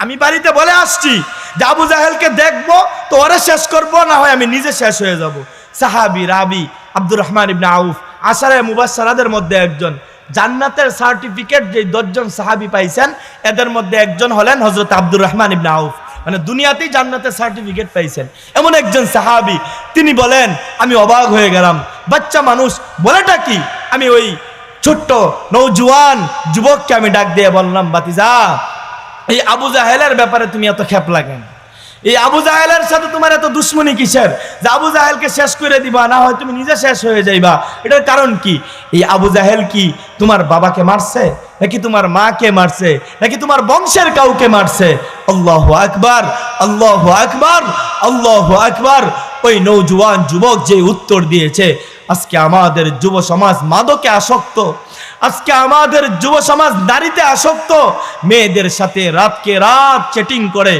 আমি বাড়িতে বলে আসছি যে আবু জাহেলকে দেখবো তো ওরে শেষ করবো, না হয় আমি নিজে শেষ হয়ে যাব। সাহাবী রাবি আব্দুর রহমান ইবনে আউফ আশারায়ে মুবাশশারাদের মধ্যে একজন। জান্নাতের সার্টিফিকেট যে 10 জন সাহাবী পাইছেন এদের মধ্যে একজন হলেন হযরত আব্দুর রহমান ইবনে আউফ। মানে দুনিয়াতেই জান্নাতের সার্টিফিকেট পাইছেন এমন একজন সাহাবী। তিনি বলেন আমি অবাক হয়ে গেলাম, বাচ্চা মানুষ বলেটা কি? আমি ওই ছোট্ট নওজোয়ান যুবককে আমি ডাক দিয়ে বললাম, বাতিজা এই আবু জাহেলের ব্যাপারে তুমি এত খেপ লাগেন, এই আবু জাহেলের সাথে তোমার এত দুশ্মনী কিসের যে আবু জাহেলকে শেষ করে দিবা, না হয় তুমি নিজে শেষ হয়ে যাইবা? এটার কারণ কি? এই আবু জাহেল কি তোমার বাবাকে মারছে, নাকি তোমার মাকে মারছে, নাকি তোমার বংশের কাউকে মারছে? আল্লাহু আকবার, আল্লাহু আকবার, আল্লাহু আকবার। ওই নওজোয়ান যুবক যে উত্তর দিয়েছে, আজকে আমাদের যুব সমাজ মাদকে আসক্ত, আজকে আমাদের যুব সমাজ নারীতে আসক্ত, মেয়েদের সাথে রাতকে রাত চ্যাটিং করে।